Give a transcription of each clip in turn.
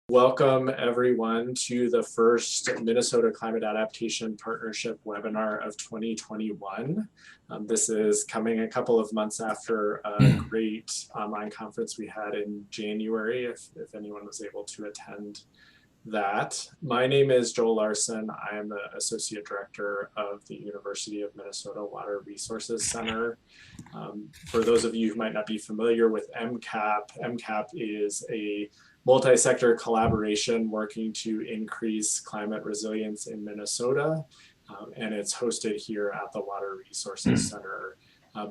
Welcome everyone to the first Minnesota Climate Adaptation Partnership webinar of 2021. This is coming a couple of months after a great online conference we had in January, if anyone was able to attend that. My name is Joel Larson. I am the Associate Director of the University of Minnesota Water Resources Center. For those of you who might not be familiar with MCAP, MCAP is a multi-sector collaboration working to increase climate resilience in Minnesota, and it's hosted here at the Water Resources Center,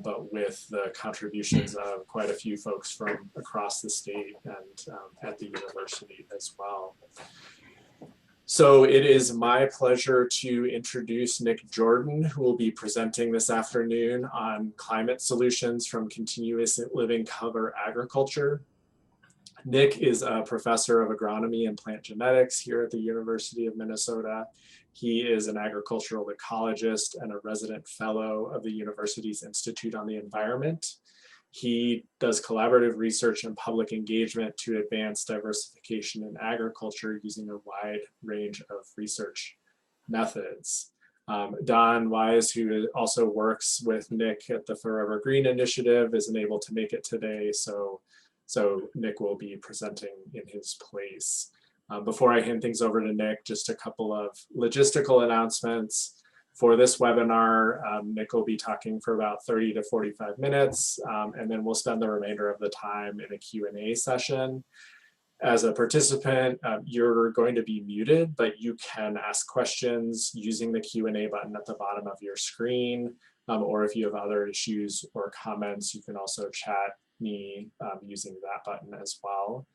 but with the contributions of quite a few folks from across the state and at the university as well. So it is my pleasure to introduce Nick Jordan, who will be presenting this afternoon on climate solutions from continuous living cover agriculture. Nick is a professor of agronomy and plant genetics here at the University of Minnesota. He is an agricultural ecologist and a resident fellow of the university's Institute on the Environment. He does collaborative research and public engagement to advance diversification in agriculture using a wide range of research methods. Don Wyse, who also works with Nick at the Forever Green Initiative, isn't able to make it today, so Nick will be presenting in his place. Before I hand things over to Nick, just a couple of logistical announcements. For this webinar, Nick will be talking for about 30 to 45 minutes, and then we'll spend the remainder of the time in a Q&A session. As a participant, you're going to be muted, but you can ask questions using the Q&A button at the bottom of your screen, or if you have other issues or comments, you can also chat me using that button as well.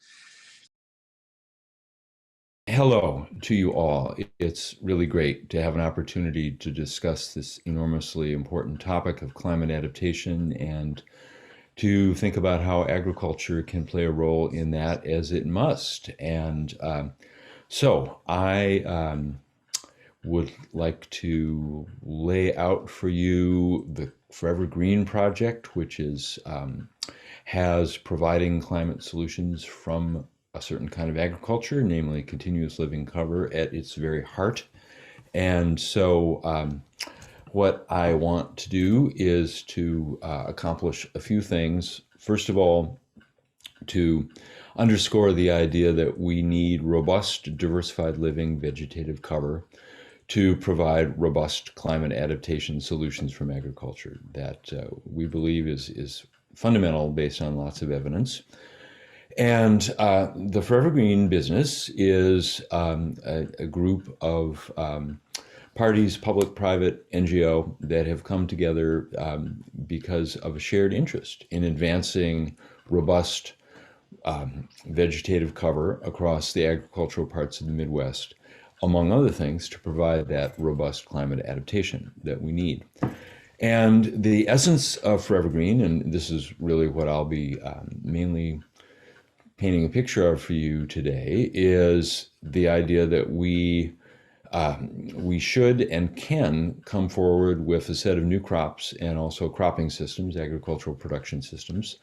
Hello to you all. It's really great to have an opportunity to discuss this enormously important topic of climate adaptation and to think about how agriculture can play a role in that, as it must. And so I would like to lay out for you the Forever Green project, which is has providing climate solutions from a certain kind of agriculture, namely continuous living cover, at its very heart. And so what I want to do is to accomplish a few things. First of all, to underscore the idea that we need robust, diversified living vegetative cover to provide robust climate adaptation solutions from agriculture that we believe is fundamental based on lots of evidence. And the Forever Green business is a group of parties, public, private, NGO, that have come together because of a shared interest in advancing robust vegetative cover across the agricultural parts of the Midwest, among other things, to provide that robust climate adaptation that we need. And the essence of Forever Green, and this is really what I'll be mainly painting a picture of for you today, is the idea that we should and can come forward with a set of new crops and also cropping systems, agricultural production systems,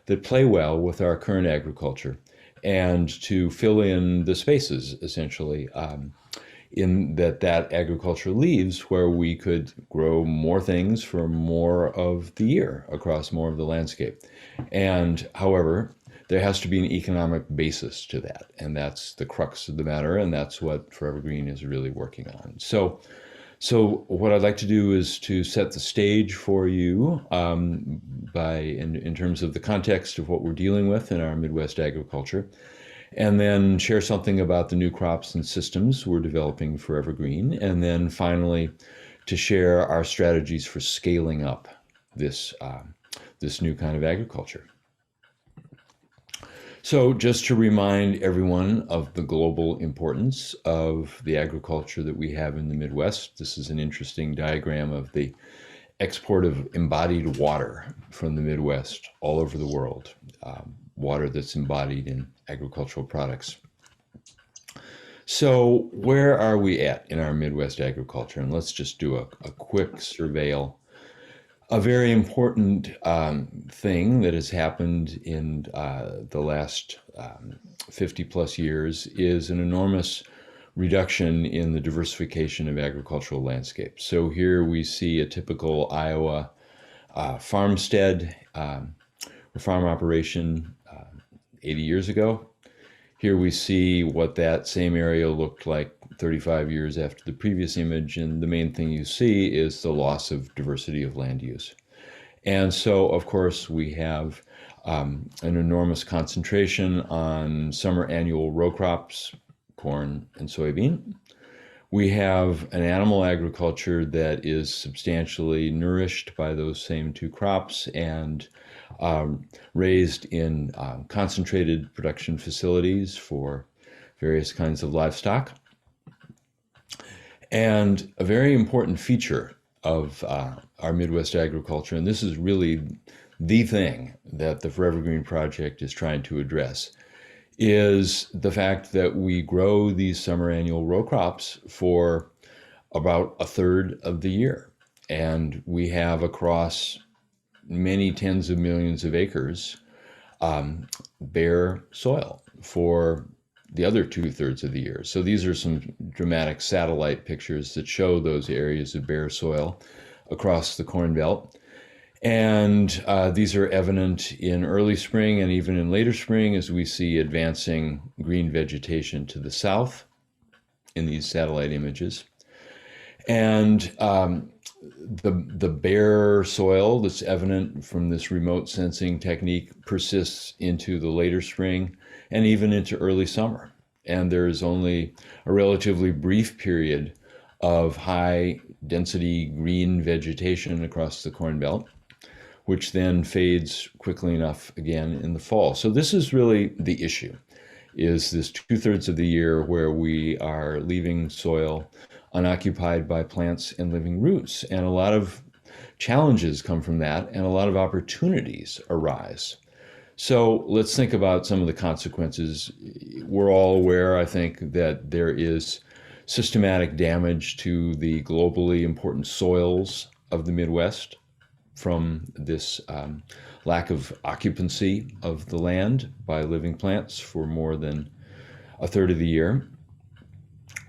that play well with our current agriculture, and to fill in the spaces, essentially, in that agriculture leaves, where we could grow more things for more of the year across more of the landscape. And however, there has to be an economic basis to that, and that's the crux of the matter, and that's what Forever Green is really working on. So what I'd like to do is to set the stage for you in terms of the context of what we're dealing with in our Midwest agriculture, and then share something about the new crops and systems we're developing Forever Green, and then finally to share our strategies for scaling up this new kind of agriculture. So just to remind everyone of the global importance of the agriculture that we have in the Midwest, this is an interesting diagram of the export of embodied water from the Midwest all over the world, water that's embodied in agricultural products. So where are we at in our Midwest agriculture? And let's just do a quick surveil A very important thing that has happened in the last 50 plus years is an enormous reduction in the diversification of agricultural landscapes. So here we see a typical Iowa farmstead or farm operation 80 years ago. Here we see what that same area looked like 35 years after the previous image, and the main thing you see is the loss of diversity of land use. And so, of course, we have an enormous concentration on summer annual row crops, corn and soybean. We have an animal agriculture that is substantially nourished by those same two crops and raised in concentrated production facilities for various kinds of livestock. And a very important feature of our Midwest agriculture, and this is really the thing that the Forever Green Project is trying to address, is the fact that we grow these summer annual row crops for about a third of the year. And we have across many tens of millions of acres bare soil for the other 2/3 of the year. So these are some dramatic satellite pictures that show those areas of bare soil across the Corn Belt. And these are evident in early spring and even in later spring as we see advancing green vegetation to the south in these satellite images. And the bare soil that's evident from this remote sensing technique persists into the later spring and even into early summer. And there's only a relatively brief period of high density green vegetation across the Corn Belt, which then fades quickly enough again in the fall. So this is really the issue, is this 2/3 of the year where we are leaving soil unoccupied by plants and living roots. And a lot of challenges come from that and a lot of opportunities arise. So let's think about some of the consequences. We're all aware, I think, that there is systematic damage to the globally important soils of the Midwest from this lack of occupancy of the land by living plants for more than a third of the year.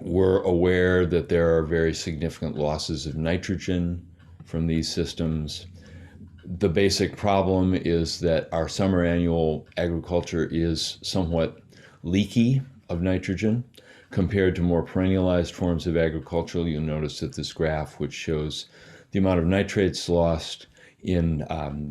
We're aware that there are very significant losses of nitrogen from these systems. The basic problem is that our summer annual agriculture is somewhat leaky of nitrogen compared to more perennialized forms of agriculture. You'll notice that this graph, which shows the amount of nitrates lost in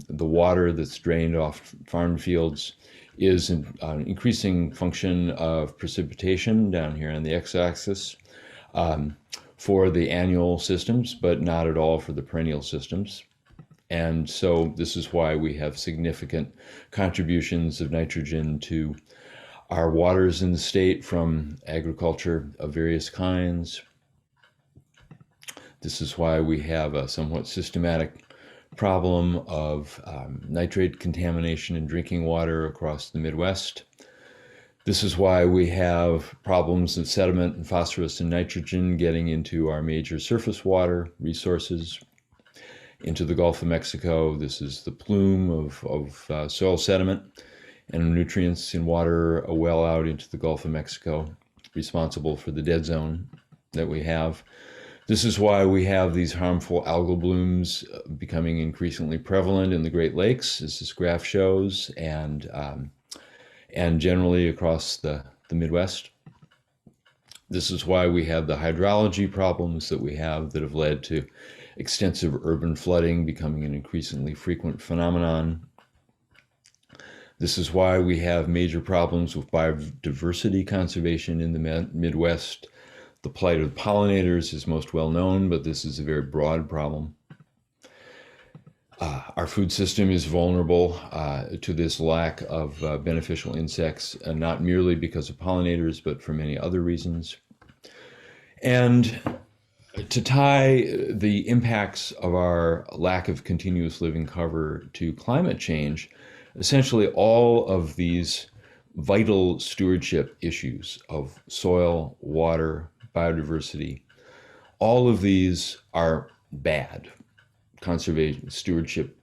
the water that's drained off farm fields, is an increasing function of precipitation down here on the x-axis for the annual systems, but not at all for the perennial systems. And so this is why we have significant contributions of nitrogen to our waters in the state from agriculture of various kinds. This is why we have a somewhat systematic problem of nitrate contamination in drinking water across the Midwest. This is why we have problems of sediment and phosphorus and nitrogen getting into our major surface water resources, into the Gulf of Mexico. This is the plume of soil sediment and nutrients in water well out into the Gulf of Mexico, responsible for the dead zone that we have. This is why we have these harmful algal blooms becoming increasingly prevalent in the Great Lakes, as this graph shows, and generally across the Midwest. This is why we have the hydrology problems that we have that have led to extensive urban flooding becoming an increasingly frequent phenomenon. This is why we have major problems with biodiversity conservation in the Midwest. The plight of pollinators is most well known, but this is a very broad problem. Our food system is vulnerable to this lack of beneficial insects, not merely because of pollinators, but for many other reasons. And to tie the impacts of our lack of continuous living cover to climate change, essentially all of these vital stewardship issues of soil, water, biodiversity, all of these are bad, conservation stewardship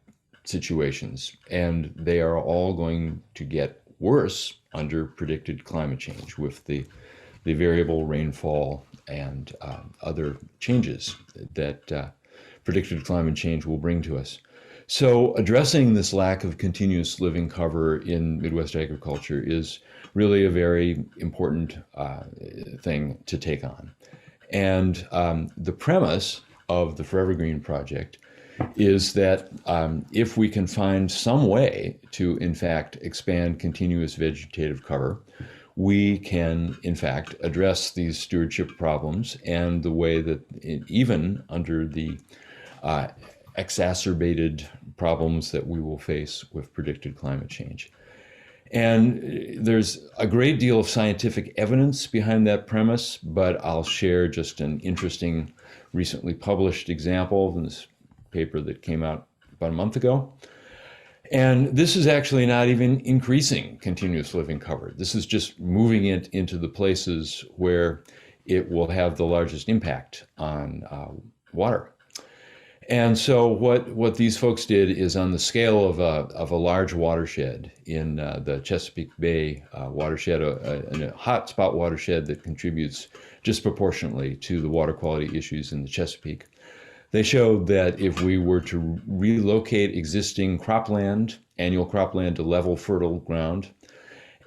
situations, and they are all going to get worse under predicted climate change with the variable rainfall and other changes that predicted climate change will bring to us. So addressing this lack of continuous living cover in Midwest agriculture is really a very important thing to take on. And the premise of the Forever Green Project is that if we can find some way to, in fact, expand continuous vegetative cover, we can, in fact, address these stewardship problems and the way that even under the exacerbated problems that we will face with predicted climate change. And there's a great deal of scientific evidence behind that premise, but I'll share just an interesting, recently published example in this paper that came out about a month ago. And this is actually not even increasing continuous living cover. This is just moving it into the places where it will have the largest impact on water. And so what these folks did is, on the scale of a large watershed in the Chesapeake Bay watershed, a hotspot watershed that contributes disproportionately to the water quality issues in the Chesapeake, they showed that if we were to relocate existing cropland, annual cropland, to level fertile ground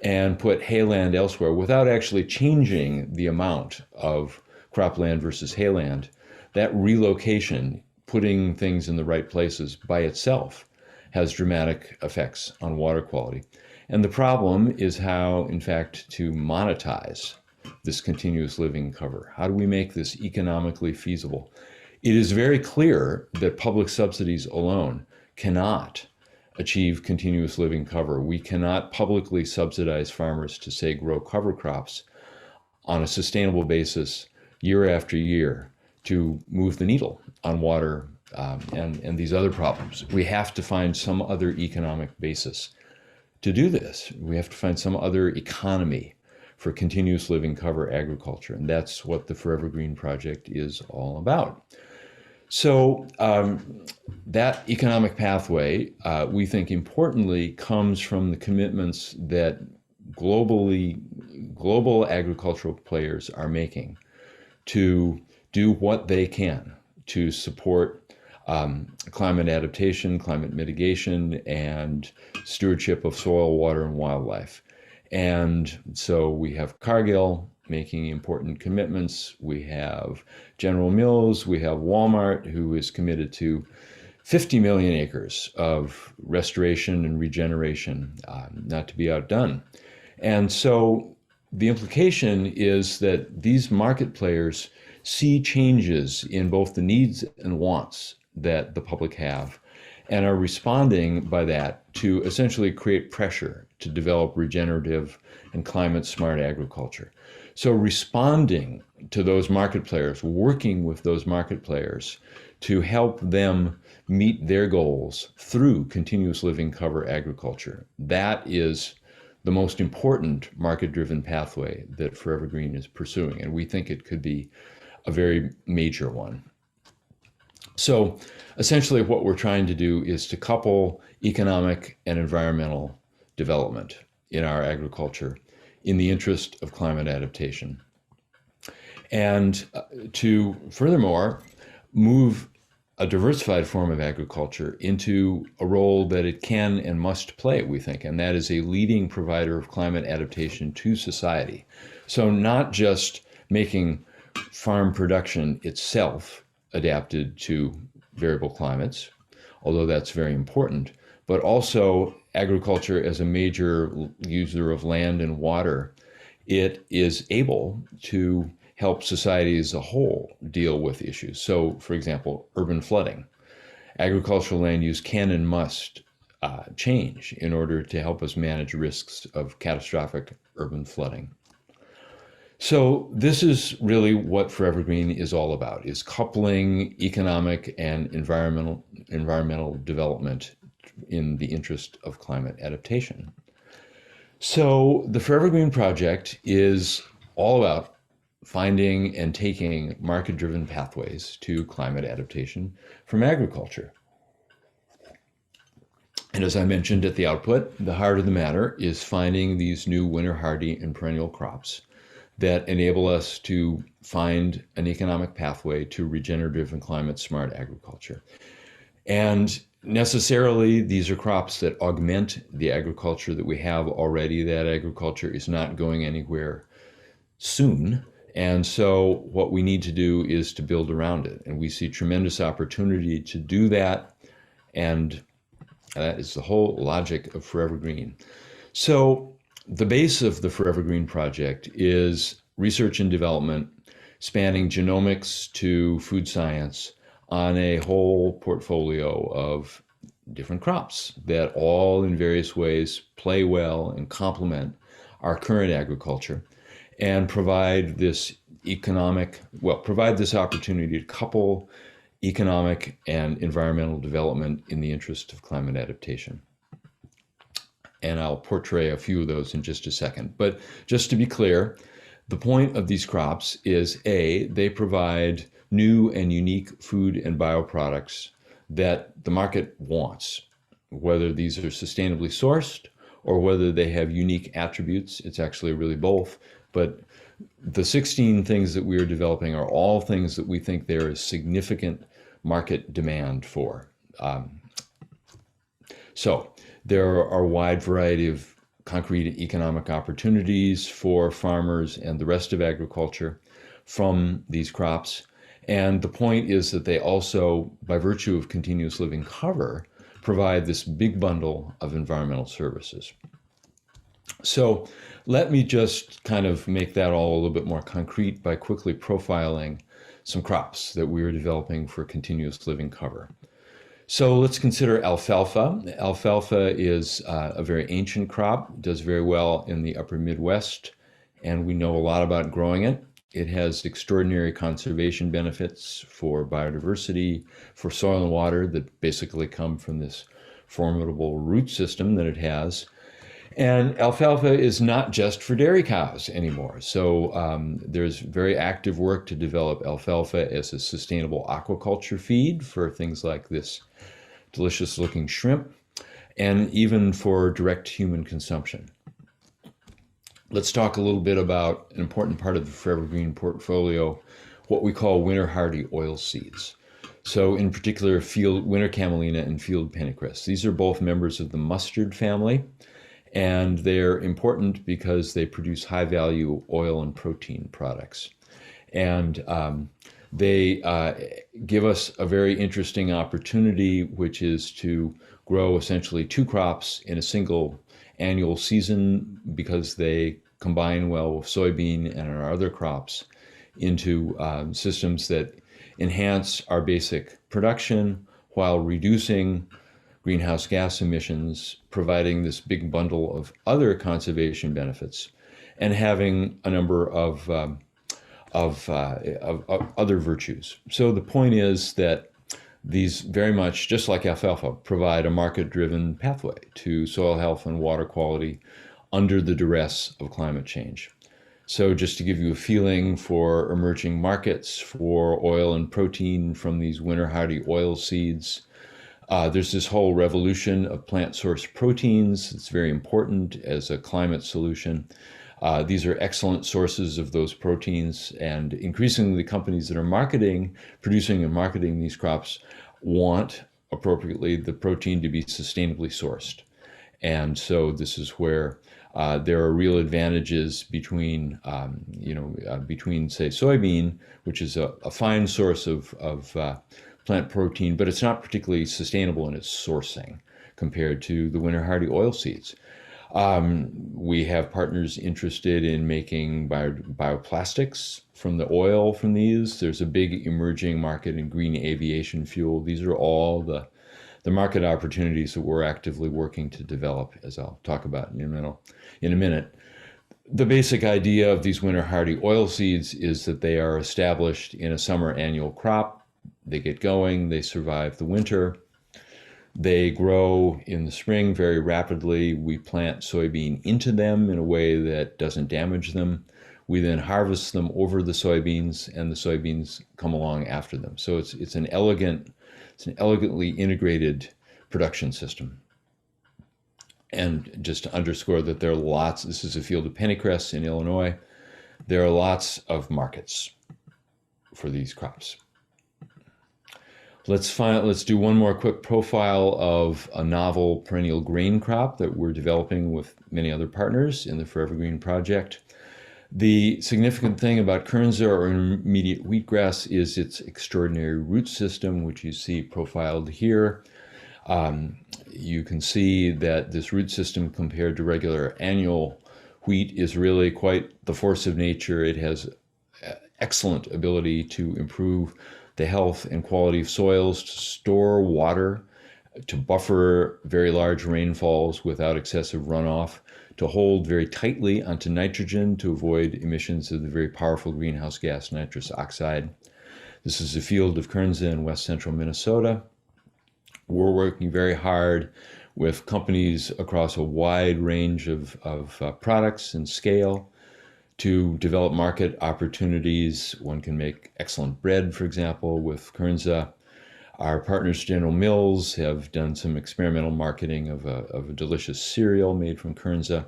and put hayland elsewhere without actually changing the amount of cropland versus hayland, that relocation, putting things in the right places by itself, has dramatic effects on water quality. And the problem is how, in fact, to monetize this continuous living cover. How do we make this economically feasible? It is very clear that public subsidies alone cannot achieve continuous living cover. We cannot publicly subsidize farmers to, say, grow cover crops on a sustainable basis year after year to move the needle on water and these other problems. We have to find some other economic basis to do this. We have to find some other economy for continuous living cover agriculture. And that's what the Forever Green Project is all about. So that economic pathway, we think importantly, comes from the commitments that global agricultural players are making to do what they can to support climate adaptation, climate mitigation, and stewardship of soil, water, and wildlife. And so we have Cargill making important commitments. We have General Mills, we have Walmart, who is committed to 50 million acres of restoration and regeneration, not to be outdone. And so the implication is that these market players see changes in both the needs and wants that the public have, and are responding by that to essentially create pressure to develop regenerative and climate-smart agriculture. So responding to those market players, working with those market players to help them meet their goals through continuous living cover agriculture, that is the most important market-driven pathway that Forever Green is pursuing, and we think it could be a very major one. So essentially what we're trying to do is to couple economic and environmental development in our agriculture in the interest of climate adaptation. And to furthermore move a diversified form of agriculture into a role that it can and must play, we think, and that is a leading provider of climate adaptation to society. So not just making farm production itself adapted to variable climates, although that's very important, but also agriculture as a major user of land and water. It is able to help society as a whole deal with issues. So, for example, urban flooding. Agricultural land use can and must change in order to help us manage risks of catastrophic urban flooding. So this is really what Forever Green is all about, is coupling economic and environmental development in the interest of climate adaptation. So the Forever Green Project is all about finding and taking market-driven pathways to climate adaptation from agriculture. And as I mentioned at the output, the heart of the matter is finding these new winter hardy and perennial crops that enable us to find an economic pathway to regenerative and climate smart agriculture. And necessarily, these are crops that augment the agriculture that we have already. That agriculture is not going anywhere soon. And so, what we need to do is to build around it. And we see tremendous opportunity to do that. And that is the whole logic of Forever Green. So, the base of the Forever Green project is research and development spanning genomics to food science on a whole portfolio of different crops that all in various ways play well and complement our current agriculture and provide this provide this opportunity to couple economic and environmental development in the interest of climate adaptation. And I'll portray a few of those in just a second. But just to be clear, the point of these crops is they provide new and unique food and bioproducts that the market wants, whether these are sustainably sourced or whether they have unique attributes. It's actually really both. But the 16 things that we are developing are all things that we think there is significant market demand for. So there are a wide variety of concrete economic opportunities for farmers and the rest of agriculture from these crops. And the point is that they also, by virtue of continuous living cover, provide this big bundle of environmental services. So let me just kind of make that all a little bit more concrete by quickly profiling some crops that we are developing for continuous living cover. So let's consider alfalfa. Alfalfa is a very ancient crop, does very well in the upper Midwest, and we know a lot about growing it. It has extraordinary conservation benefits for biodiversity, for soil and water that basically come from this formidable root system that it has. And alfalfa is not just for dairy cows anymore. So there's very active work to develop alfalfa as a sustainable aquaculture feed for things like this delicious looking shrimp, and even for direct human consumption. Let's talk a little bit about an important part of the Forever Green portfolio, what we call winter hardy oil seeds. So in particular, winter camelina and field pennycress. These are both members of the mustard family, and they're important because they produce high value oil and protein products. And they give us a very interesting opportunity, which is to grow essentially two crops in a single annual season because they combine well with soybean and our other crops into systems that enhance our basic production while reducing greenhouse gas emissions, providing this big bundle of other conservation benefits, and having a number of other virtues. So the point is that these very much, just like alfalfa, provide a market-driven pathway to soil health and water quality under the duress of climate change. So just to give you a feeling for emerging markets for oil and protein from these winter hardy oil seeds, there's this whole revolution of plant-sourced proteins. It's very important as a climate solution. These are excellent sources of those proteins, and increasingly the companies that are producing and marketing these crops want appropriately the protein to be sustainably sourced. And so this is where there are real advantages between say soybean, which is a fine source of plant protein, but it's not particularly sustainable in its sourcing compared to the winter hardy oil seeds. We have partners interested in making bioplastics from the oil from these. There's a big emerging market in green aviation fuel. These are all the market opportunities that we're actively working to develop, as I'll talk about in a minute. The basic idea of these winter hardy oil seeds is that they are established in a summer annual crop. They get going, they survive the winter. They grow in the spring very rapidly. We plant soybean into them in a way that doesn't damage them. We then harvest them over the soybeans, and the soybeans come along after them. So it's an elegantly integrated production system. And just to underscore that there are lots, this is a field of pennycress in Illinois, there are lots of markets for these crops. Let's do one more quick profile of a novel perennial grain crop that we're developing with many other partners in the Forever Green project. The significant thing about Kernza, or intermediate wheatgrass, is its extraordinary root system, which you see profiled here. You can see that this root system compared to regular annual wheat is really quite the force of nature. It has excellent ability to improve the health and quality of soils, to store water, to buffer very large rainfalls without excessive runoff, to hold very tightly onto nitrogen to avoid emissions of the very powerful greenhouse gas nitrous oxide. This is a field of Kernza in west central Minnesota. We're working very hard with companies across a wide range of products and scale to develop market opportunities. One can make excellent bread, for example, with Kernza. Our partners, General Mills, have done some experimental marketing of a delicious cereal made from Kernza.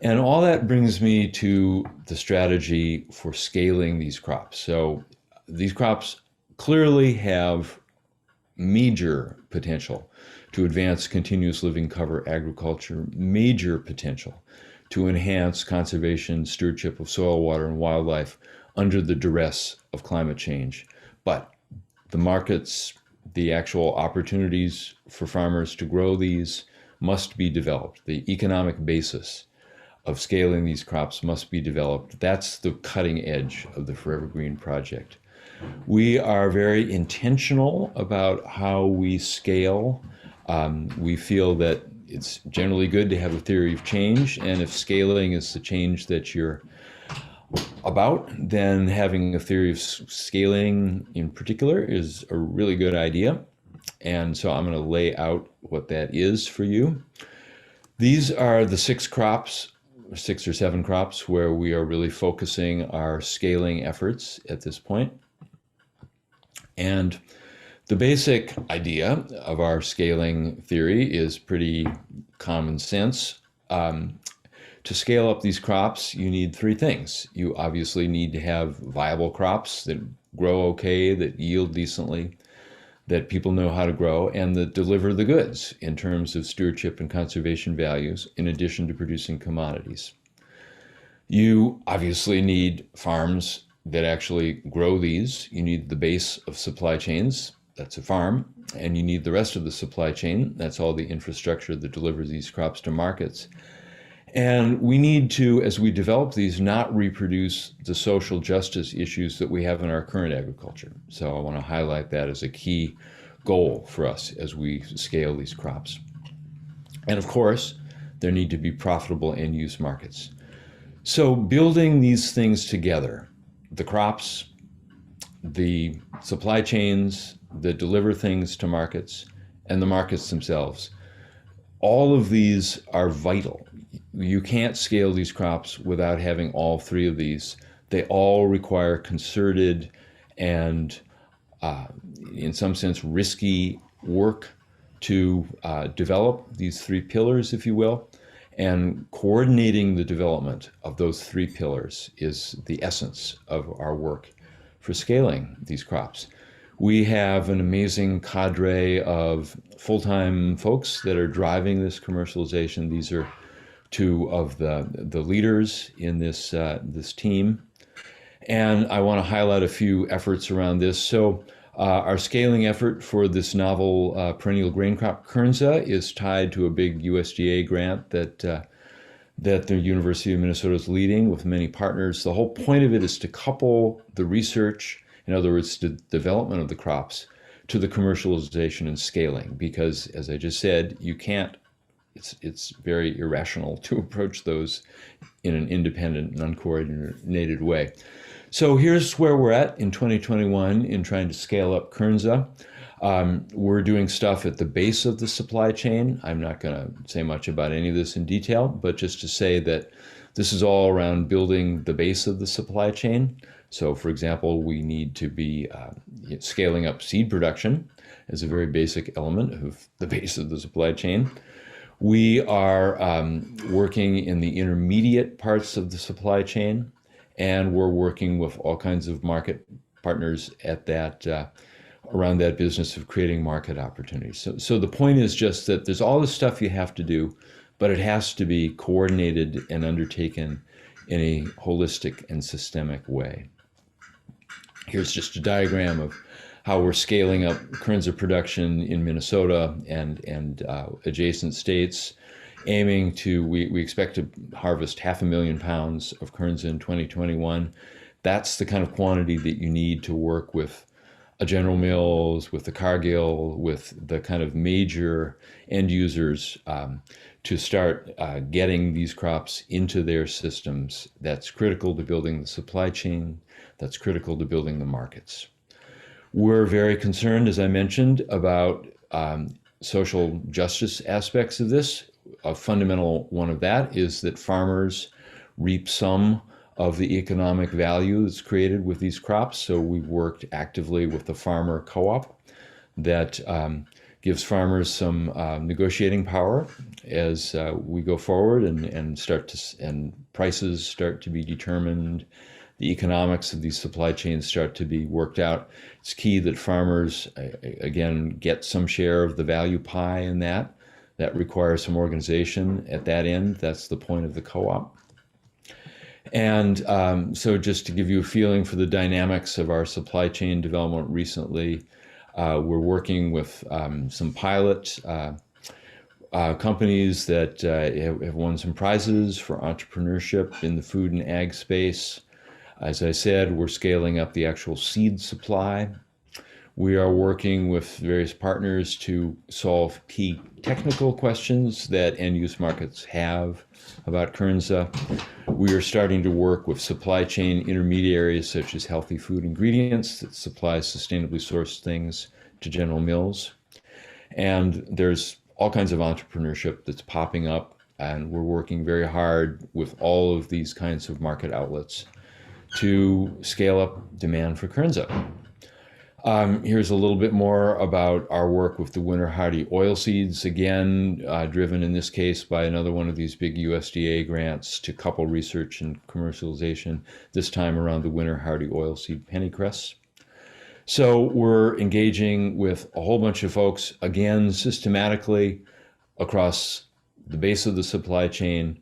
And all that brings me to the strategy for scaling these crops. So these crops clearly have major potential to advance continuous living cover agriculture, major potential to enhance conservation, stewardship of soil, water, and wildlife under the duress of climate change. But the markets, the actual opportunities for farmers to grow these must be developed. The economic basis of scaling these crops must be developed. That's the cutting edge of the Forever Green project. We are very intentional about how we scale. We feel that it's generally good to have a theory of change, and if scaling is the change that you're about, then having a theory of scaling in particular is a really good idea. And so I'm going to lay out what that is for you. These are the 6 or 7 crops where we are really focusing our scaling efforts at this point. And the basic idea of our scaling theory is pretty common sense. To scale up these crops, you need 3 things. You obviously need to have viable crops that grow okay, that yield decently, that people know how to grow, and that deliver the goods in terms of stewardship and conservation values, in addition to producing commodities. You obviously need farms that actually grow these. You need the base of supply chains, that's a farm, and you need the rest of the supply chain, that's all the infrastructure that delivers these crops to markets. And we need to, as we develop these, not reproduce the social justice issues that we have in our current agriculture. So I want to highlight that as a key goal for us as we scale these crops. And of course, there need to be profitable end-use markets. So building these things together, the crops, the supply chains that deliver things to markets, and the markets themselves, all of these are vital. You can't scale these crops without having all 3 of these. They all require concerted and, in some sense, risky work to develop these 3 pillars, if you will. And coordinating the development of those 3 pillars is the essence of our work for scaling these crops. We have an amazing cadre of full-time folks that are driving this commercialization. These are 2 of the leaders in this team. And I want to highlight a few efforts around this. So our scaling effort for this novel perennial grain crop, Kernza, is tied to a big USDA grant that the University of Minnesota is leading with many partners. The whole point of it is to couple the research, in other words, the development of the crops, to the commercialization and scaling. Because, as I just said, you can't, it's very irrational to approach those in an independent and uncoordinated way. So here's where we're at in 2021 in trying to scale up Kernza. We're doing stuff at the base of the supply chain. I'm not going to say much about any of this in detail, but just to say that this is all around building the base of the supply chain. So, for example, we need to be scaling up seed production as a very basic element of the base of the supply chain. We are working in the intermediate parts of the supply chain, and we're working with all kinds of market partners at that around that business of creating market opportunities. So the point is just that there's all this stuff you have to do, but it has to be coordinated and undertaken in a holistic and systemic way. Here's just a diagram of how we're scaling up kernza production in Minnesota and adjacent states, aiming to, we expect to harvest 500,000 pounds of kernza in 2021. That's the kind of quantity that you need to work with a General Mills, with the Cargill, with the kind of major end users to start getting these crops into their systems. That's critical to building the supply chain. That's critical to building the markets. We're very concerned, as I mentioned, about social justice aspects of this. A fundamental one of that is that farmers reap some of the economic value that's created with these crops. So we've worked actively with the farmer co-op that gives farmers some negotiating power as we go forward and prices start to be determined. The economics of these supply chains start to be worked out. It's key that farmers, again, get some share of the value pie in that. That requires some organization at that end. That's the point of the co-op. And so just to give you a feeling for the dynamics of our supply chain development recently, we're working with some pilot companies that have won some prizes for entrepreneurship in the food and ag space. As I said, we're scaling up the actual seed supply. We are working with various partners to solve key technical questions that end-use markets have about kernza. We are starting to work with supply chain intermediaries such as Healthy Food Ingredients that supplies sustainably sourced things to General Mills. And there's all kinds of entrepreneurship that's popping up, and we're working very hard with all of these kinds of market outlets to scale up demand for kernza. Here's a little bit more about our work with the winter hardy oilseeds, again, driven in this case by another one of these big USDA grants to couple research and commercialization, this time around the winter hardy oilseed pennycress. So we're engaging with a whole bunch of folks, again, systematically across the base of the supply chain,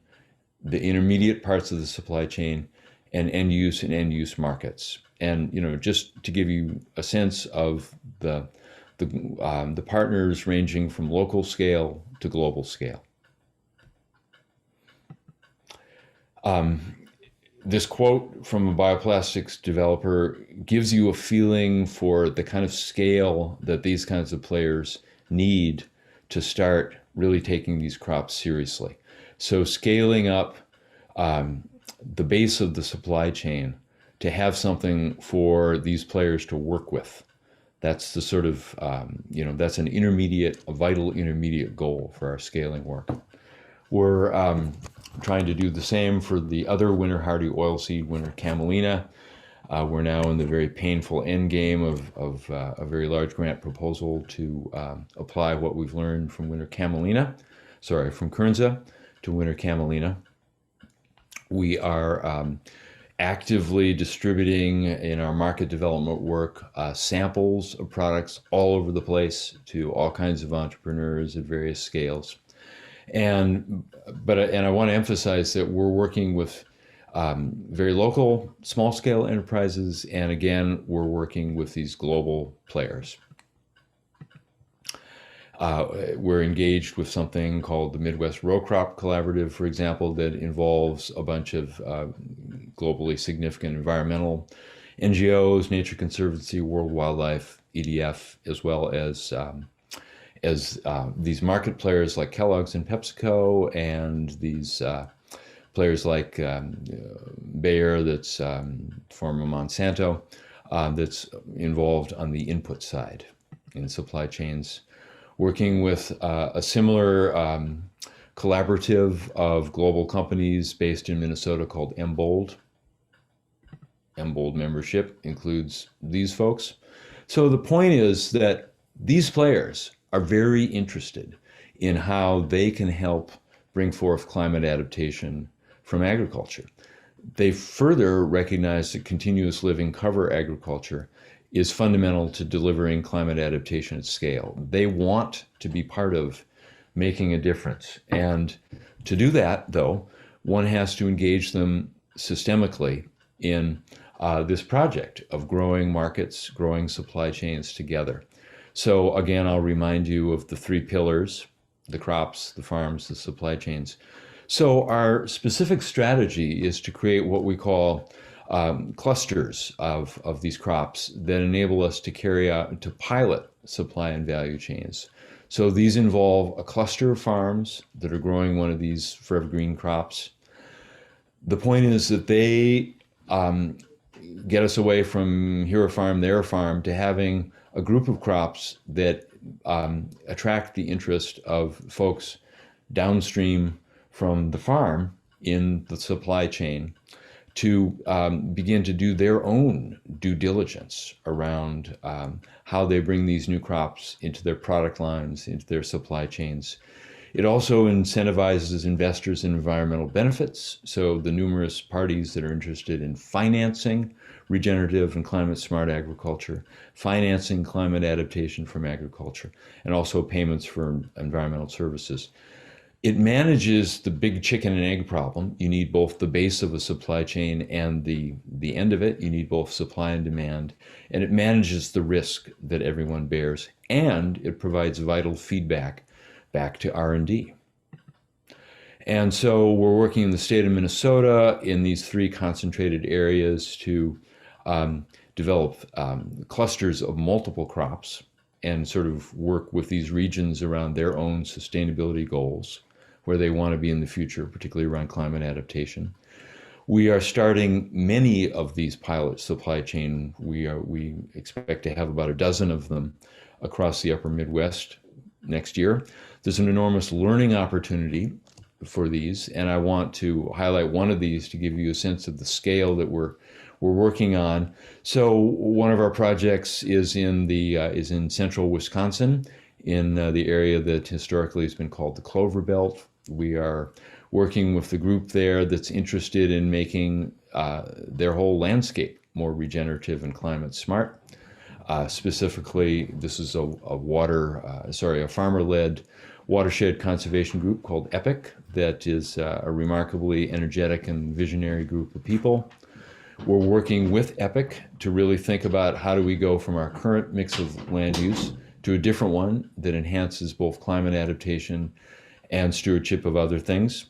the intermediate parts of the supply chain, and end-use markets. And just to give you a sense of the partners ranging from local scale to global scale. This quote from a bioplastics developer gives you a feeling for the kind of scale that these kinds of players need to start really taking these crops seriously. So scaling up the base of the supply chain to have something for these players to work with. That's the sort of, that's a vital intermediate goal for our scaling work. We're trying to do the same for the other winter hardy oilseed, winter camelina. We're now in the very painful end game of a very large grant proposal to apply what we've learned from from kernza to winter camelina. We are actively distributing in our market development work samples of products all over the place to all kinds of entrepreneurs at various scales. And I want to emphasize that we're working with very local, small-scale enterprises, and again, we're working with these global players. We're engaged with something called the Midwest Row Crop Collaborative, for example, that involves a bunch of globally significant environmental NGOs, Nature Conservancy, World Wildlife, EDF, as well as these market players like Kellogg's and PepsiCo, and these players like Bayer, that's former Monsanto, that's involved on the input side in supply chains. Working with a similar collaborative of global companies based in Minnesota called MBOLD. MBOLD membership includes these folks. So the point is that these players are very interested in how they can help bring forth climate adaptation from agriculture. They further recognize that continuous living cover agriculture is fundamental to delivering climate adaptation at scale. They want to be part of making a difference. And to do that, though, one has to engage them systemically in this project of growing markets, growing supply chains together. So again, I'll remind you of the three pillars: the crops, the farms, the supply chains. So our specific strategy is to create what we call clusters of these crops that enable us to carry out, to pilot supply and value chains. So these involve a cluster of farms that are growing one of these forever green crops. The point is that they get us away from here a farm, there a farm, to having a group of crops that attract the interest of folks downstream from the farm in the supply chain to begin to do their own due diligence around how they bring these new crops into their product lines, into their supply chains. It also incentivizes investors in environmental benefits. So the numerous parties that are interested in financing regenerative and climate smart agriculture, financing climate adaptation from agriculture, and also payments for environmental services. It manages the big chicken and egg problem. You need both the base of a supply chain and the end of it. You need both supply and demand. And it manages the risk that everyone bears. And it provides vital feedback back to R&D. And so we're working in the state of Minnesota in these three concentrated areas to develop clusters of multiple crops and sort of work with these regions around their own sustainability goals, where they want to be in the future, particularly around climate adaptation. We are starting many of these pilot supply chain. We expect to have about a dozen of them across the upper Midwest next year. There's an enormous learning opportunity for these, and I want to highlight one of these to give you a sense of the scale that we're working on. So one of our projects is in central Wisconsin, in the area that historically has been called the Clover Belt. We are working with the group there that's interested in making their whole landscape more regenerative and climate smart. Specifically, this is a farmer-led watershed conservation group called EPIC that is a remarkably energetic and visionary group of people. We're working with EPIC to really think about how do we go from our current mix of land use to a different one that enhances both climate adaptation and stewardship of other things.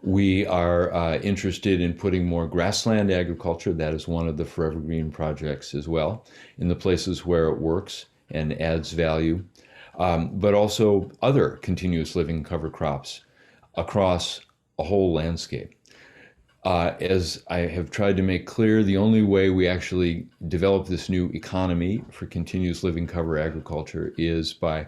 We are interested in putting more grassland agriculture, that is one of the Forever Green projects as well, in the places where it works and adds value, but also other continuous living cover crops across a whole landscape. As I have tried to make clear, the only way we actually develop this new economy for continuous living cover agriculture is by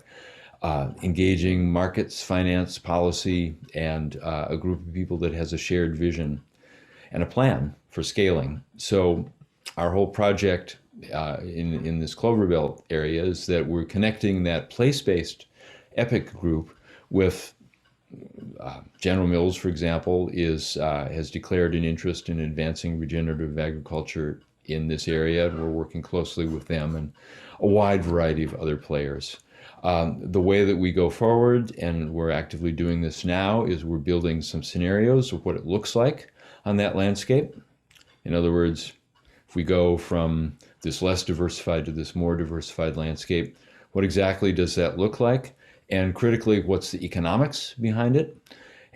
engaging markets, finance, policy, and a group of people that has a shared vision and a plan for scaling. So our whole project in this Clover Belt area is that we're connecting that place-based EPIC group with General Mills, for example, has declared an interest in advancing regenerative agriculture in this area, and we're working closely with them and a wide variety of other players. The way that we go forward, and we're actively doing this now, is we're building some scenarios of what it looks like on that landscape. In other words, if we go from this less diversified to this more diversified landscape, what exactly does that look like? And critically, what's the economics behind it?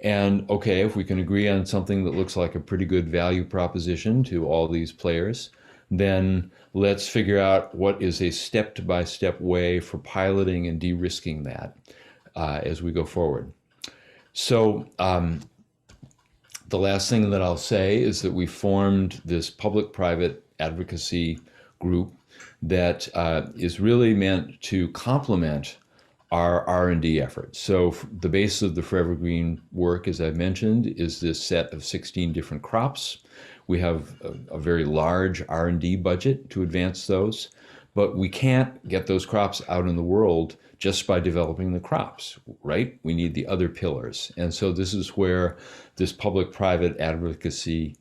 And okay, if we can agree on something that looks like a pretty good value proposition to all these players, then let's figure out what is a step-by-step way for piloting and de-risking that as we go forward. So the last thing that I'll say is that we formed this public-private advocacy group that is really meant to complement our R&D efforts. So the base of the Forever Green work, as I've mentioned, is this set of 16 different crops. We have a very large R&D budget to advance those, but we can't get those crops out in the world just by developing the crops, right? We need the other pillars. And so this is where this public-private advocacy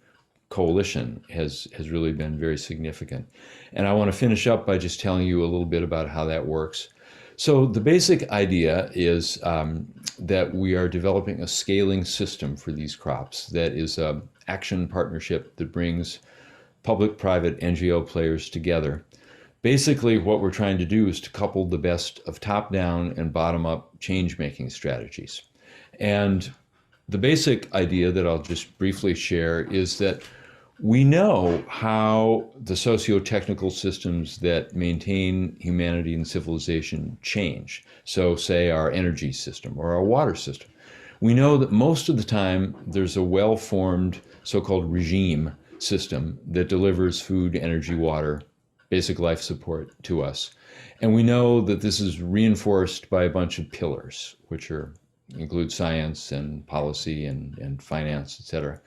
coalition has really been very significant. And I want to finish up by just telling you a little bit about how that works. So the basic idea is that we are developing a scaling system for these crops that is an action partnership that brings public-private NGO players together. Basically, what we're trying to do is to couple the best of top-down and bottom-up change-making strategies. And the basic idea that I'll just briefly share is that we know how the socio-technical systems that maintain humanity and civilization change. So say our energy system or our water system. We know that most of the time there's a well-formed so-called regime system that delivers food, energy, water, basic life support to us. And we know that this is reinforced by a bunch of pillars, which include science and policy and finance, et cetera.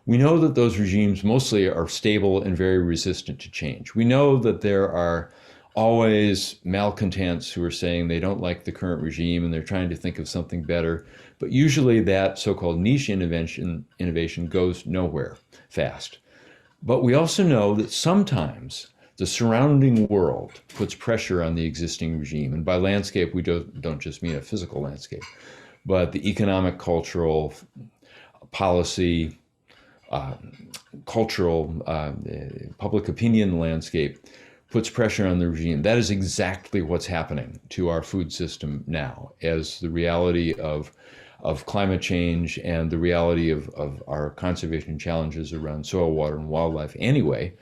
We know that those regimes mostly are stable and very resistant to change. We know that there are always malcontents who are saying they don't like the current regime and they're trying to think of something better. But usually that so-called niche innovation goes nowhere fast. But we also know that sometimes the surrounding world puts pressure on the existing regime. And by landscape, we don't just mean a physical landscape, but the economic, cultural, policy, cultural, public opinion landscape puts pressure on the regime. That is exactly what's happening to our food system now, as the reality of climate change and the reality of our conservation challenges around soil, water, and wildlife anyway,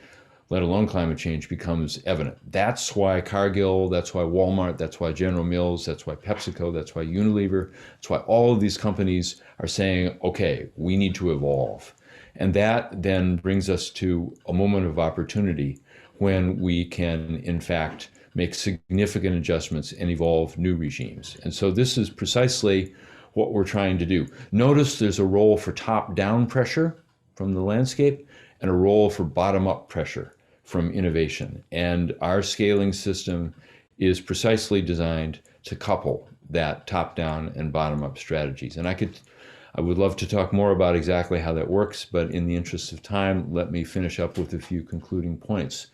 let alone climate change, becomes evident. That's why Cargill, that's why Walmart, that's why General Mills, that's why PepsiCo, that's why Unilever, that's why all of these companies are saying, okay, we need to evolve. And that then brings us to a moment of opportunity when we can, in fact, make significant adjustments and evolve new regimes. And so this is precisely what we're trying to do. Notice there's a role for top-down pressure from the landscape and a role for bottom-up pressure from innovation. And our scaling system is precisely designed to couple that top-down and bottom-up strategies. And I would love to talk more about exactly how that works, but in the interest of time, let me finish up with a few concluding points.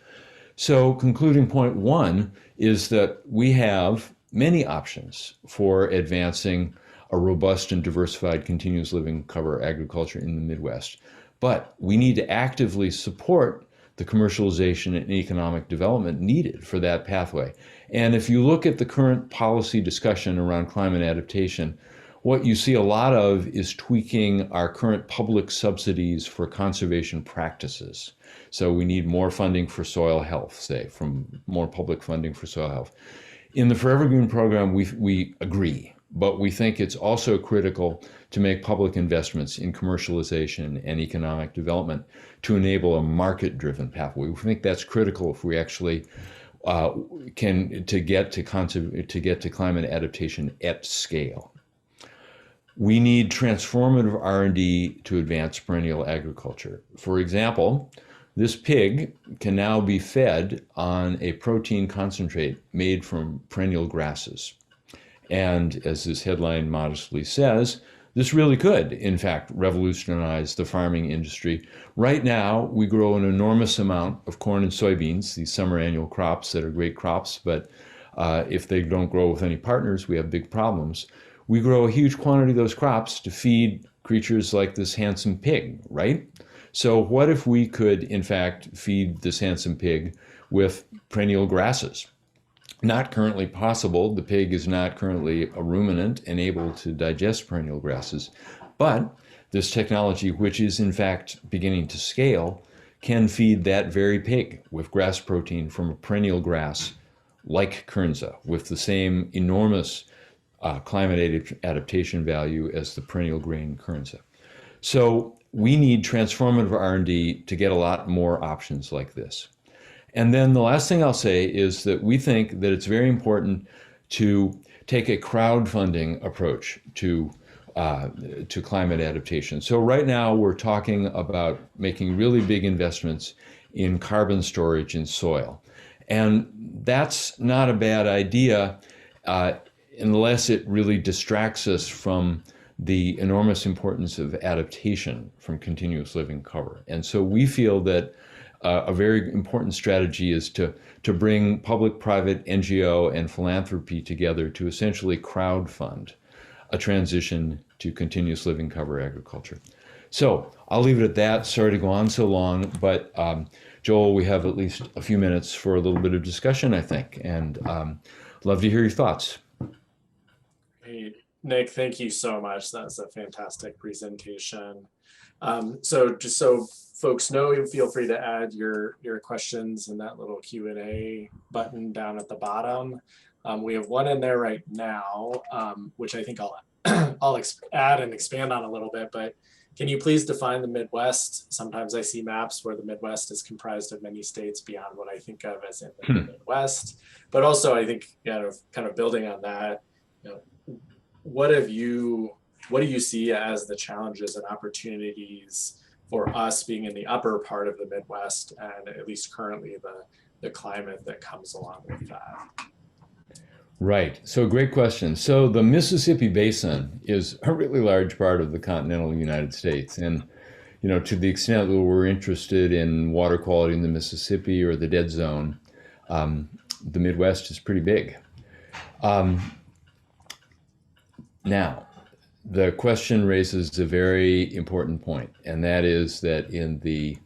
So concluding point one is that we have many options for advancing a robust and diversified continuous living cover agriculture in the Midwest. But we need to actively support the commercialization and economic development needed for that pathway. And if you look at the current policy discussion around climate adaptation, what you see a lot of is tweaking our current public subsidies for conservation practices. So we need more funding for soil health, say, from more public funding for soil health. In the Forever Green program, we agree, but we think it's also critical to make public investments in commercialization and economic development to enable a market-driven pathway. We think that's critical if we actually can get to climate adaptation at scale. We need transformative R&D to advance perennial agriculture. For example, this pig can now be fed on a protein concentrate made from perennial grasses. And as this headline modestly says, this really could, in fact, revolutionize the farming industry. Right now, we grow an enormous amount of corn and soybeans, these summer annual crops that are great crops, but if they don't grow with any partners, we have big problems. We grow a huge quantity of those crops to feed creatures like this handsome pig, right? So what if we could, in fact, feed this handsome pig with perennial grasses? Not currently possible. The pig is not currently a ruminant and able to digest perennial grasses. But this technology, which is in fact beginning to scale, can feed that very pig with grass protein from a perennial grass like Kernza, with the same enormous climate adaptation value as the perennial grain Kernza. So we need transformative R&D to get a lot more options like this. And then the last thing I'll say is that we think that it's very important to take a crowdfunding approach to climate adaptation. So right now we're talking about making really big investments in carbon storage in soil. And that's not a bad idea uh, unless it really distracts us from the enormous importance of adaptation from continuous living cover. And so we feel that a very important strategy is to bring public, private, NGO, and philanthropy together to essentially crowdfund a transition to continuous living cover agriculture. So I'll leave it at that. Sorry to go on so long, but Joel, we have at least a few minutes for a little bit of discussion, I think, and love to hear your thoughts. Hey, Nick, thank you so much. That was a fantastic presentation. So just so folks know, feel free to add your questions in that little Q&A button down at the bottom. We have one in there right now, which I think I'll add and expand on a little bit, but can you please define the Midwest? Sometimes I see maps where the Midwest is comprised of many states beyond what I think of as in the Midwest. But also I think, kind of building on that, what do you see as the challenges and opportunities for us being in the upper part of the Midwest, and at least currently the climate that comes along with that? Right. So great question. So the Mississippi Basin is a really large part of the continental United States. And, to the extent that we're interested in water quality in the Mississippi or the dead zone, the Midwest is pretty big. Now, the question raises a very important point, and that is that in the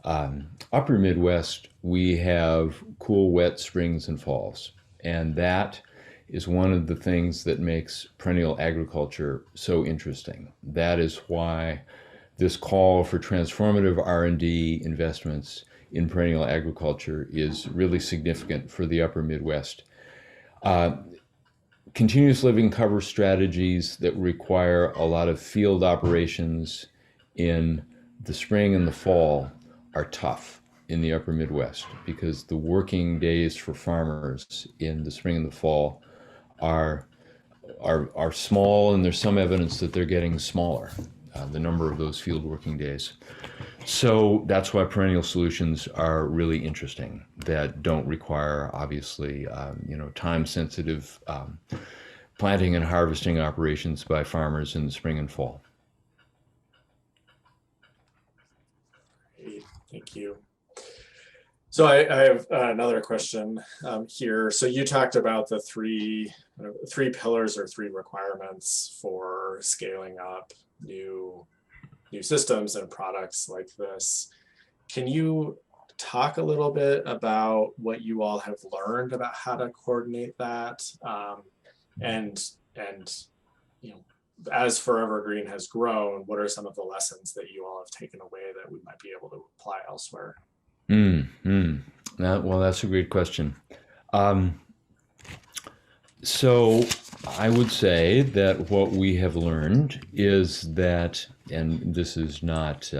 upper Midwest, we have cool, wet springs and falls. And that is one of the things that makes perennial agriculture so interesting. That is why this call for transformative R&D investments in perennial agriculture is really significant for the upper Midwest. Continuous living cover strategies that require a lot of field operations in the spring and the fall are tough in the upper Midwest because the working days for farmers in the spring and the fall are small, and there's some evidence that they're getting smaller, the number of those field working days. So that's why perennial solutions are really interesting that don't require, obviously, time-sensitive planting and harvesting operations by farmers in the spring and fall. Great, thank you. So I have another question here. So you talked about the three pillars or three requirements for scaling up new systems and products like this. Can you talk a little bit about what you all have learned about how to coordinate that? And as Forever Green has grown, what are some of the lessons that you all have taken away that we might be able to apply elsewhere? Well, that's a great question. So I would say that what we have learned is that, and this is not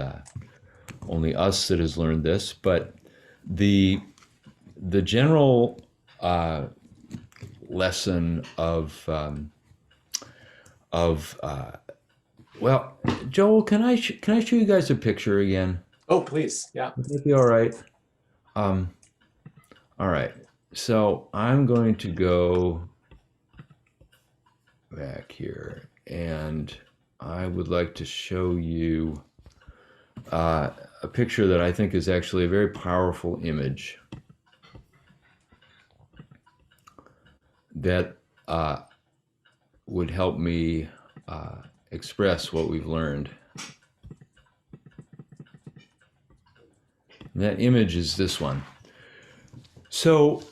only us that has learned this, but the general lesson of well, Joel, can I show you guys a picture again? Oh, please, yeah. Would that be all right? All right. So I'm going to go back here, and I would like to show you a picture that I think is actually a very powerful image that would help me express what we've learned. That image is this one. So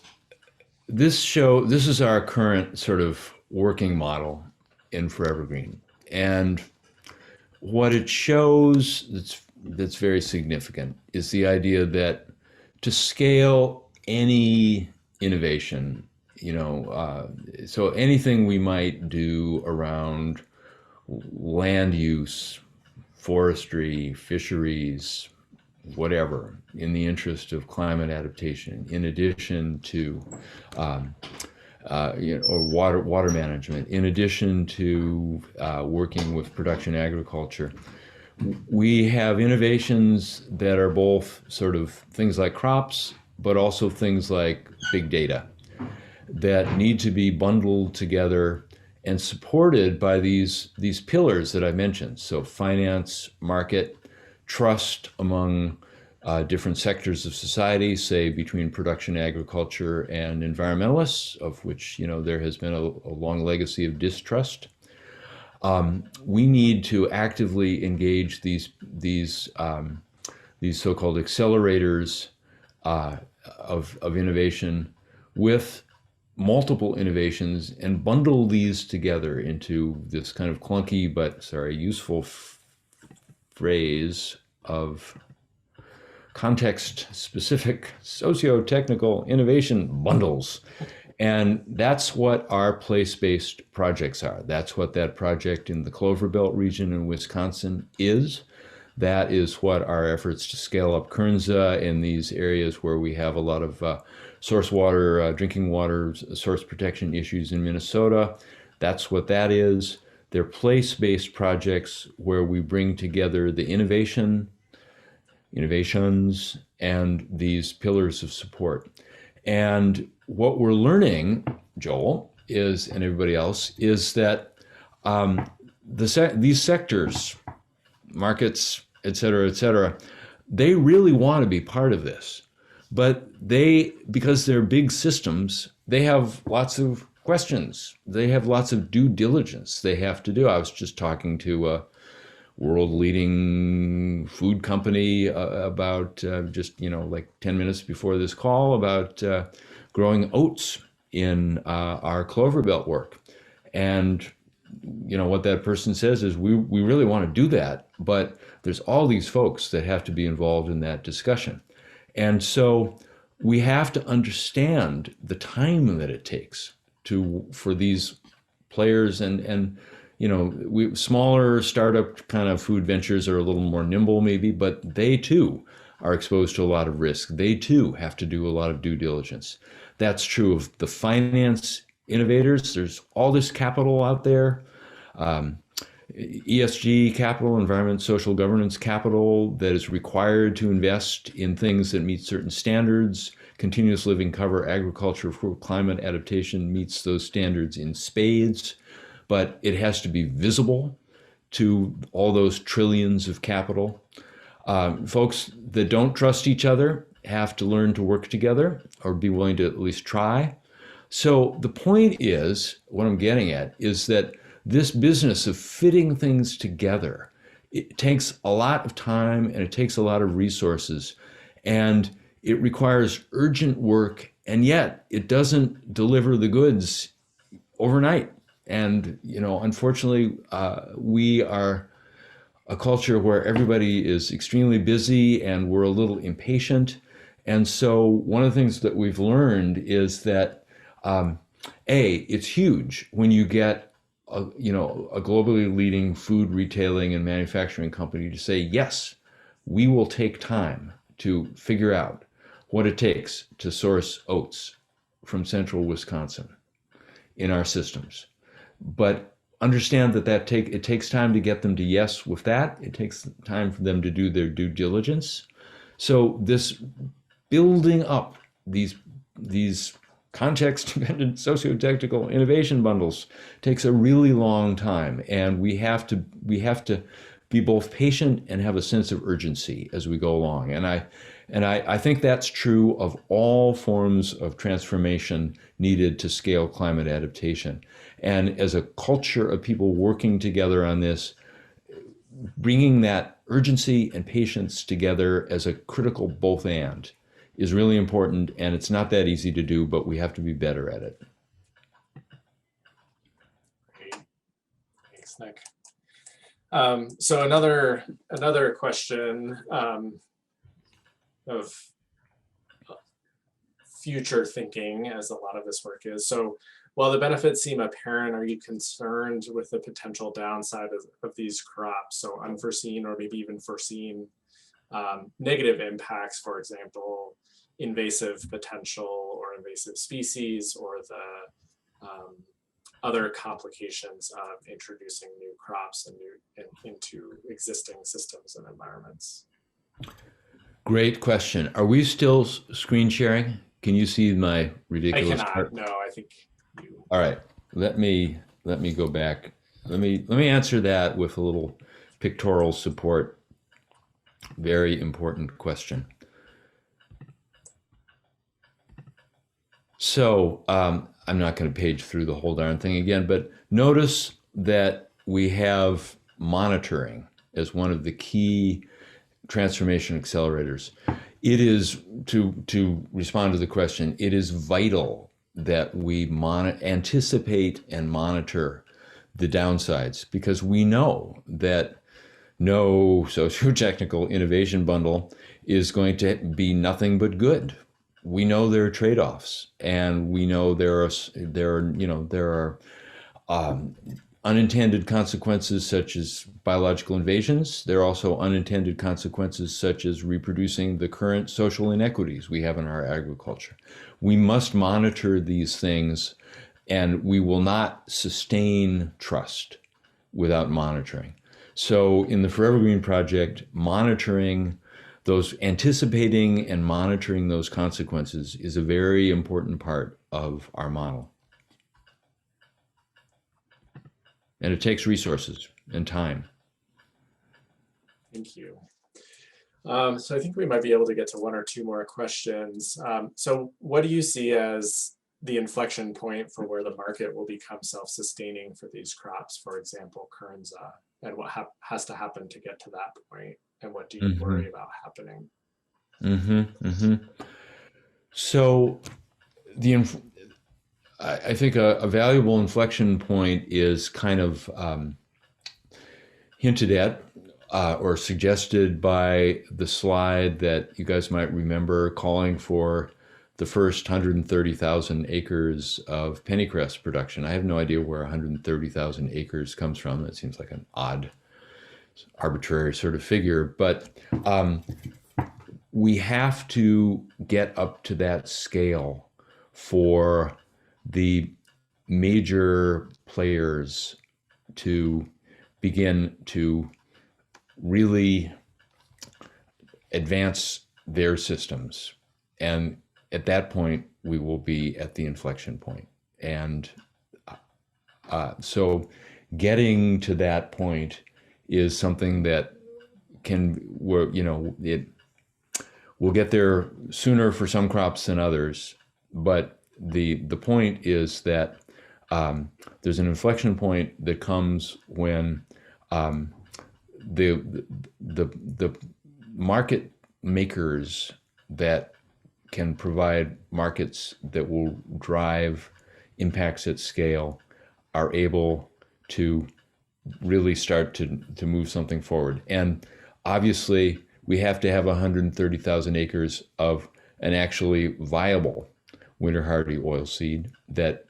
this is our current sort of working model in Forever Green. And what it shows that's very significant is the idea that to scale any innovation, so anything we might do around land use, forestry, fisheries, whatever, in the interest of climate adaptation, in addition to or water management, in addition to working with production agriculture, we have innovations that are both sort of things like crops, but also things like big data that need to be bundled together and supported by these pillars that I mentioned. So finance, market, trust among different sectors of society, say between production, agriculture, and environmentalists, of which there has been a long legacy of distrust. We need to actively engage these so-called accelerators of innovation with multiple innovations and bundle these together into this kind of clunky but useful phrase of context-specific socio-technical innovation bundles. And that's what our place-based projects are. That's what that project in the Clover Belt region in Wisconsin is. That is what our efforts to scale up Kernza in these areas where we have a lot of source water, drinking water source protection issues in Minnesota. That's what that is. They're place-based projects where we bring together the innovations, and these pillars of support. And what we're learning, Joel, and everybody else, is that these sectors, markets, et cetera, they really want to be part of this. But because they're big systems, they have lots of questions. They have lots of due diligence they have to do. I was just talking to a world-leading food company about just like 10 minutes before this call about growing oats in our Clover Belt work. And what that person says is we really want to do that, but there's all these folks that have to be involved in that discussion. And so we have to understand the time that it takes for these players and smaller startup kind of food ventures are a little more nimble maybe, but they too are exposed to a lot of risk. They too have to do a lot of due diligence. That's true of the finance innovators. There's all this capital out there, ESG capital, environment, social governance capital that is required to invest in things that meet certain standards. Continuous living cover agriculture for climate adaptation meets those standards in spades. But it has to be visible to all those trillions of capital. Folks that don't trust each other have to learn to work together or be willing to at least try. So the point is, what I'm getting at is that this business of fitting things together, it takes a lot of time and it takes a lot of resources, and it requires urgent work, and yet it doesn't deliver the goods overnight. And, unfortunately, we are a culture where everybody is extremely busy and we're a little impatient. And so one of the things that we've learned is that, it's huge when you get a globally leading food retailing and manufacturing company to say, yes, we will take time to figure out what it takes to source oats from central Wisconsin in our systems. But understand that it takes time to get them to yes with that. It takes time for them to do their due diligence. So this building up these context-dependent socio-technical innovation bundles takes a really long time, and we have to be both patient and have a sense of urgency as we go along. And I think that's true of all forms of transformation needed to scale climate adaptation. And as a culture of people working together on this, bringing that urgency and patience together as a critical both and is really important. And it's not that easy to do, but we have to be better at it. Great. Thanks, Nick. So another question of future thinking, as a lot of this work is. So while the benefits seem apparent, are you concerned with the potential downside of these crops? So unforeseen or maybe even foreseen negative impacts, for example, invasive potential or invasive species, or the other complications of introducing new crops and into existing systems and environments? Great question. Are we still screen sharing? Can you see my I ridiculous cannot. chart? No, I think you. All right. Let me go back. Let me answer that with a little pictorial support. Very important question. So I'm not going to page through the whole darn thing again, but notice that we have monitoring as one of the key transformation accelerators. It is to respond to the question. It is vital that we anticipate and monitor the downsides because we know that no socio-technical innovation bundle is going to be nothing but good. We know there are trade-offs, and we know there are unintended consequences such as biological invasions. There are also unintended consequences such as reproducing the current social inequities we have in our agriculture. We must monitor these things, and we will not sustain trust without monitoring. So in the Forever Green Project, anticipating and monitoring those consequences is a very important part of our model. And it takes resources and time. Thank you. So I think we might be able to get to one or two more questions. So what do you see as the inflection point for where the market will become self-sustaining for these crops, for example, Kernza, and what has to happen to get to that point, and what do you worry about happening? So I think a valuable inflection point is kind of hinted at or suggested by the slide that you guys might remember calling for the first 130,000 acres of pennycress production. I have no idea where 130,000 acres comes from. That seems like an odd, arbitrary sort of figure, but we have to get up to that scale for the major players to begin to really advance their systems. And at that point, we will be at the inflection point. And so getting to that point is something that we'll get there sooner for some crops than others. But the point is that there's an inflection point that comes when the market makers that can provide markets that will drive impacts at scale are able to really start to move something forward. And obviously, we have to have 130,000 acres of an actually viable winter hardy oilseed that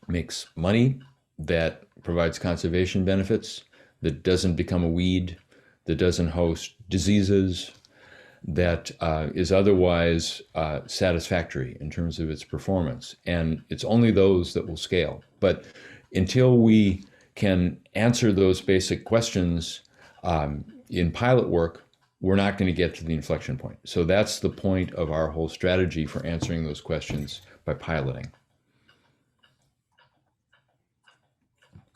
makes money, that provides conservation benefits, that doesn't become a weed, that doesn't host diseases, that is otherwise satisfactory in terms of its performance. And it's only those that will scale. But until we can answer those basic questions in pilot work, we're not going to get to the inflection point. So that's the point of our whole strategy for answering those questions by piloting.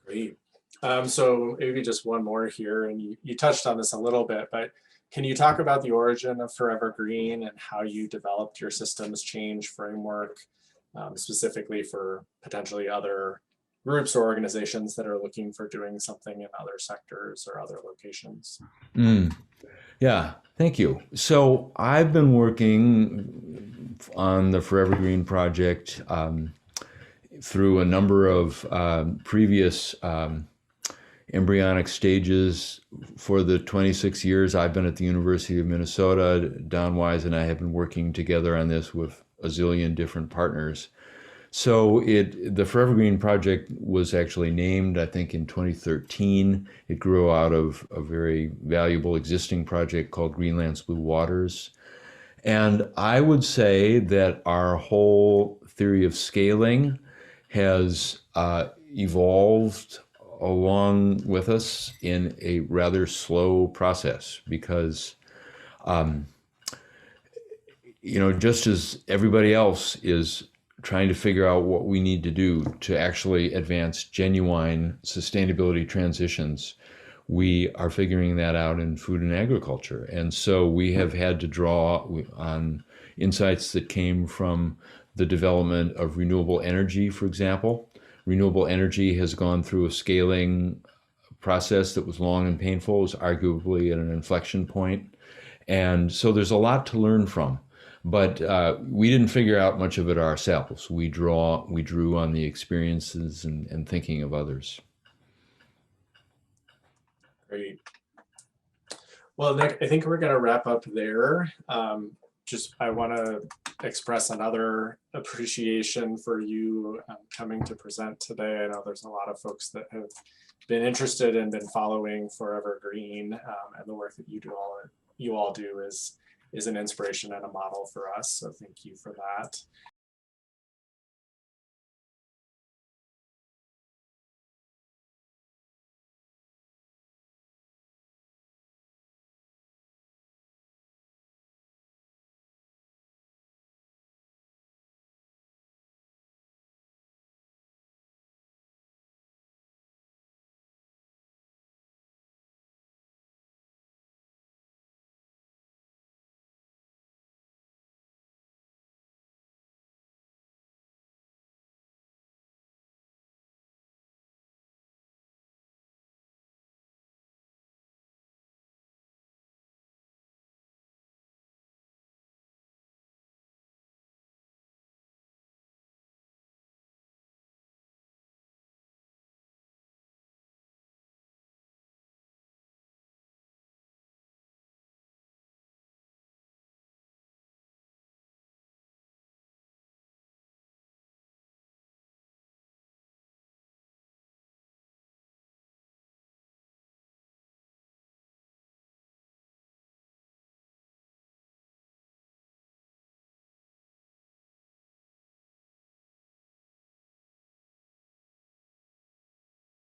Great. So maybe just one more here, and you touched on this a little bit, but can you talk about the origin of Forever Green and how you developed your systems change framework, specifically for potentially other groups or organizations that are looking for doing something in other sectors or other locations? Yeah, thank you. So I've been working on the Forever Green project through a number of previous embryonic stages. For the 26 years I've been at the University of Minnesota, Don Wyse and I have been working together on this with a zillion different partners. So the Forever Green project was actually named, I think, in 2013. It grew out of a very valuable existing project called Greenland's Blue Waters. And I would say that our whole theory of scaling has evolved along with us in a rather slow process because just as everybody else is trying to figure out what we need to do to actually advance genuine sustainability transitions, we are figuring that out in food and agriculture. And so we have had to draw on insights that came from the development of renewable energy, for example. Renewable energy has gone through a scaling process that was long and painful, is arguably at an inflection point. And so there's a lot to learn from. But we didn't figure out much of it ourselves. We drew on the experiences and thinking of others. Great. Well, Nick, I think we're going to wrap up there. I want to express another appreciation for you coming to present today. I know there's a lot of folks that have been interested and been following Forever Green, and the work that you all do is an inspiration and a model for us. So thank you for that.